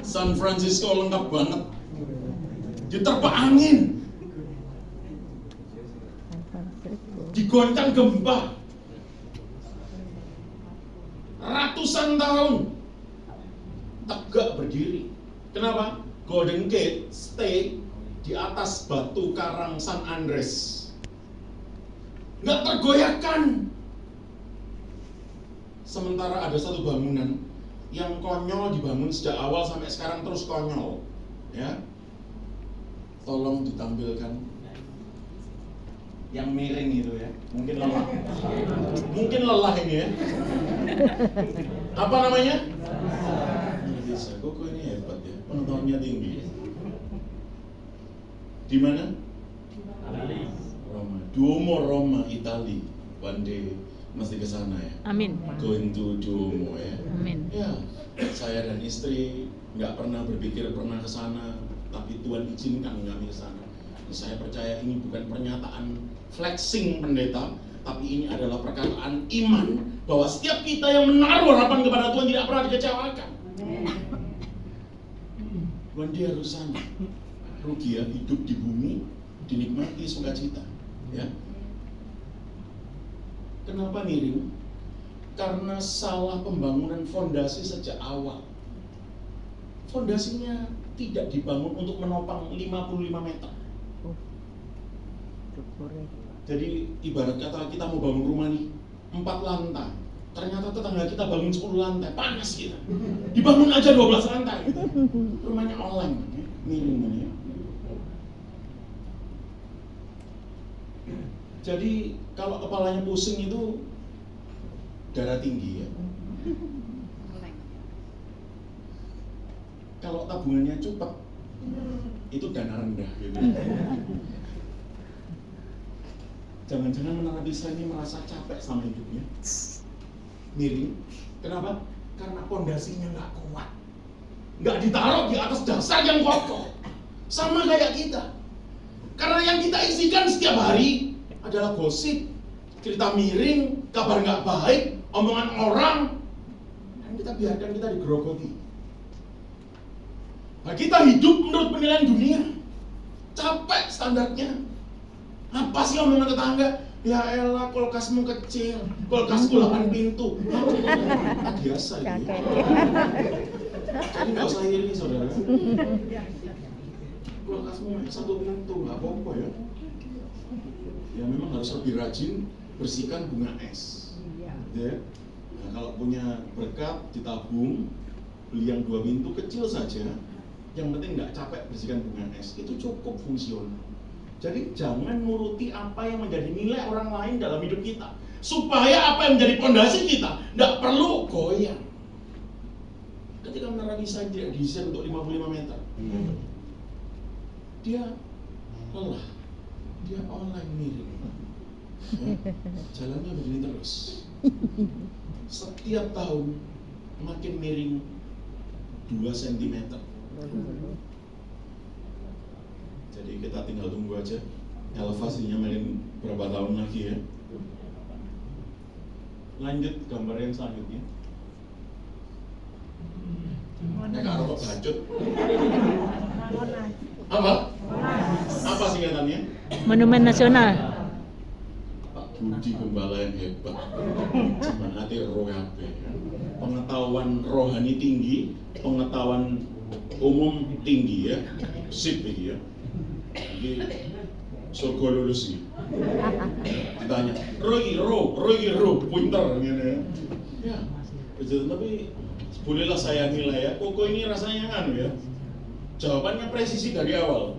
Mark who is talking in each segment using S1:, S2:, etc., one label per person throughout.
S1: San Francisco lengkap banget. Diterpa angin, digoncang gempa, ratusan tahun tegak berdiri. Kenapa? Golden Gate stay di atas batu karang San Andres, nggak tergoyahkan. Sementara ada satu bangunan yang konyol dibangun sejak awal sampai sekarang terus konyol, ya. Tolong ditampilkan yang miring itu ya, mungkin lelah ini ya. Apa namanya? Bisa, kok ini hebat ya, pengetahuannya tinggi. Di mana? Roma, Duomo Roma, Italia. One day mesti ke sana ya.
S2: Amin.
S1: Going to Duomo ya.
S2: Amin.
S1: Ya, saya dan istri nggak pernah berpikir pernah ke sana, tapi Tuhan izinkan kami ke sana. Saya percaya ini bukan pernyataan flexing pendeta, tapi ini adalah perkataan iman bahwa setiap kita yang menaruh harapan kepada Tuhan tidak pernah dikecewakan. Tuhan dia harus sana. Rugi ya, hidup di bumi dinikmati sukacita, ya. Kenapa miring? Karena salah pembangunan fondasi sejak awal. Fondasinya tidak dibangun untuk menopang 55 meter. Jadi ibarat kata kita mau bangun rumah nih 4 lantai, ternyata tetangga kita bangun 10 lantai, panas kita. Dibangun aja 12 lantai, rumahnya oleng, miring ya. Jadi kalau kepalanya pusing itu darah tinggi ya. Kalau tabungannya cepet itu dana rendah gitu. Jangan-jangan Menara Pisa ini merasa capek sama hidupnya. Miring. Kenapa? Karena pondasinya nggak kuat, nggak ditaruh di atas dasar yang kokoh. Sama kayak kita. Karena yang kita isikan setiap hari adalah gosip, cerita miring, kabar nggak baik, omongan orang, dan kita biarkan kita digerogoti. Nah, kita hidup menurut penilaian dunia, capek standarnya. Apa sih omongan tetangga? Ya elah, kulkasmu kecil, kulkasku 8 pintu. Tak biasa ini. Jadi nggak usah iri saudara. Kulkasmu 1 pintu, nggak apa-apa ya. Ya memang harus lebih rajin bersihkan bunga es. Ya. Nah, kalau punya berkat ditabung, beli yang 2 pintu kecil saja. Yang penting nggak capek bersihkan bunga es, itu cukup fungsional. Jadi jangan nuruti apa yang menjadi nilai orang lain dalam hidup kita, supaya apa yang menjadi pondasi kita nggak perlu goyang. Ketika Menara Pisa tidak desain untuk 55 meter, dia lelah, dia online miring, ya, jalannya begini terus. Setiap tahun makin miring 2 cm. Jadi kita tinggal tunggu aja elevasinya makin berapa tahun lagi ya. Lanjut gambar yang selanjutnya. Karo kok bacot. Apa? Apa singkatannya?
S2: Monumen Nasional.
S1: Pak Budi Gembala yang hebat. Semangatnya roh kabeh. Pengetahuan rohani tinggi, pengetahuan umum tinggi ya. Sip iki ya. Iki surga lulus iki. Ditanya, "Roy, pinter ngene ya." Ya. Betul, tapi bolehlah saya nilai ya. Koko ini rasanya anu ya. Jawabannya presisi dari awal.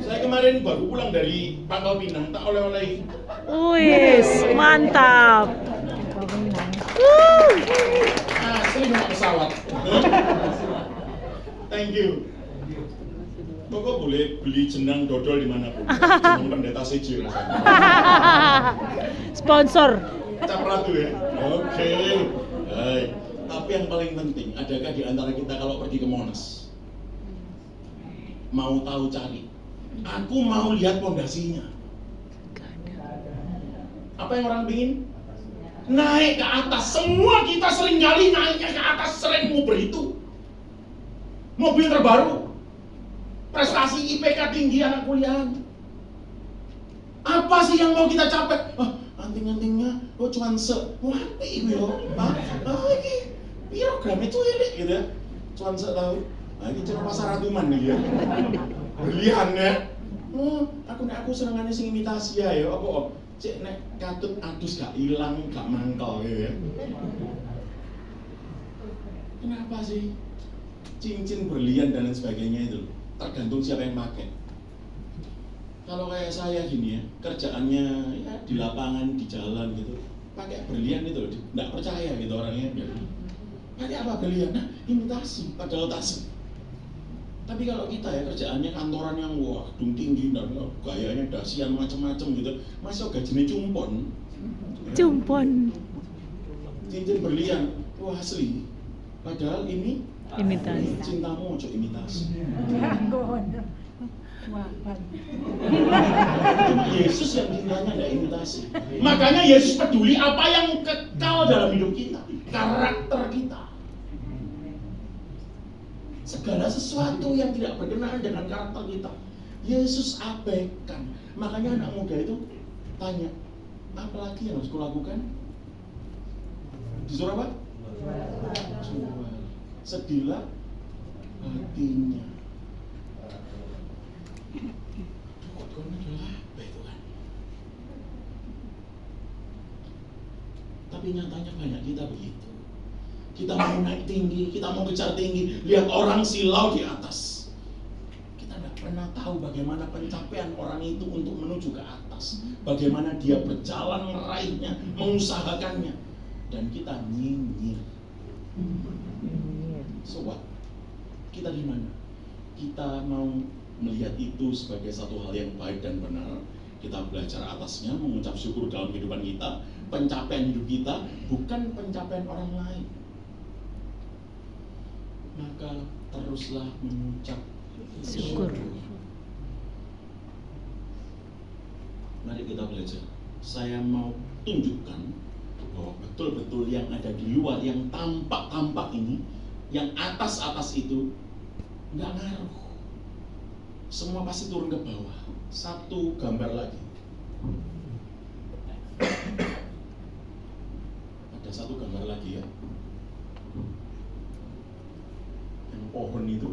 S1: Saya kemarin baru pulang dari Pangkal Pinang, tak oleh-oleh.
S2: Wis, mantap.
S1: Asli naik pesawat. Thank you. Kok boleh beli jenang dodol dimanapun. Jenang pendeta Seji rasanya.
S2: Sponsor.
S1: Cap Ratu ya. Oke. Hai. Tapi yang paling penting, adakah di antara kita kalau pergi ke Monas mau tahu cari? Aku mau lihat pondasinya. Apa yang orang pingin? Naik ke atas. Semua kita sering kali naiknya ke atas, sering nguber itu. mobil terbaru, prestasi IPK tinggi anak kuliahan. Apa sih yang mau kita capai? Anting-antingnya, cuman wanti itu ya, ini program itu elik gitu ya, cuman tahu. Ini cuma pasar ratuman nih ya, berlian ya. Aku senengannya sing imitasi ya, apa? Cek nek katut adus gak hilang, gak mangkel gitu ya. Kenapa sih cincin berlian dan lain sebagainya itu? Tergantung siapa yang pakai. Kalau kayak saya gini ya, kerjaannya ya di lapangan, di jalan gitu, pakai berlian itu, nggak percaya gitu orangnya. Pakai apa berlian? Nah, imitasi, padahal tas. Tapi kalau kita ya kerjaannya kantoran yang wah, gedung tinggi dan gayanya dasian macam-macam gitu, masih gajinya cumpon.
S2: Cumpon.
S1: Cincin berlian, wah asli. Padahal ini
S2: Imitasi.
S1: cintamu ojo imitasi. Yesus yang cintanya tidak imitasi. Makanya Yesus peduli apa yang kekal dalam hidup kita, karakter kita. Segala sesuatu yang tidak berkenaan dengan karakter kita, Yesus abaikan. Makanya anak muda itu tanya, apa lagi yang harus kulakukan? Disuruh apa? Jual. Sedihlah hatinya. Kok adalah apa itu kan? Tapi nyatanya banyak kita begitu. Kita mau naik tinggi, kita mau kejar tinggi, lihat orang silau di atas. Kita tidak pernah tahu bagaimana pencapaian orang itu untuk menuju ke atas. Bagaimana dia berjalan meraihnya, mengusahakannya. Dan kita nyinyir. So what? Kita di mana? Kita mau melihat itu sebagai satu hal yang baik dan benar. Kita belajar atasnya, mengucap syukur dalam kehidupan kita. Pencapaian hidup kita bukan pencapaian orang lain. Maka teruslah mengucap syukur. Mari kita belajar. Saya mau tunjukkan bahwa betul-betul yang ada di luar, yang tampak-tampak ini, yang atas-atas itu nggak ngaruh. Semua pasti turun ke bawah. Satu gambar lagi. Ada satu gambar lagi ya. Yang pohon itu.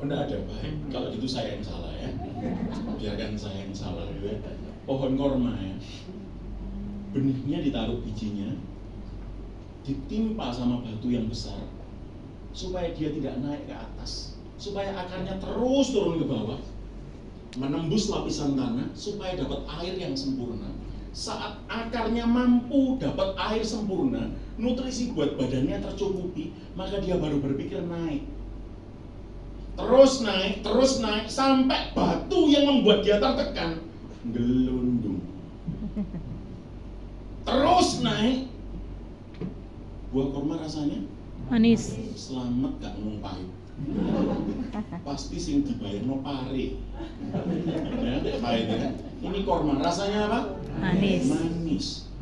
S1: Enggak ada baik. Kalau gitu saya yang salah ya. Biarkan saya yang salah gitu ya. Pohon korma ya. Benihnya ditaruh bijinya, ditimpa sama batu yang besar supaya dia tidak naik ke atas, supaya akarnya terus turun ke bawah, menembus lapisan tanah supaya dapat air yang sempurna. Saat akarnya mampu dapat air sempurna, nutrisi buat badannya tercukupi, maka dia baru berpikir naik. Terus naik sampai batu yang membuat dia tertekan gelundung. Terus naik. Buah kurma rasanya
S2: Manis.
S1: selamat gak ngomong pahit. Pasti sing dibayarno pare. Ya, pahit ya. Ini kurma rasanya apa?
S2: Manis.
S1: Manis.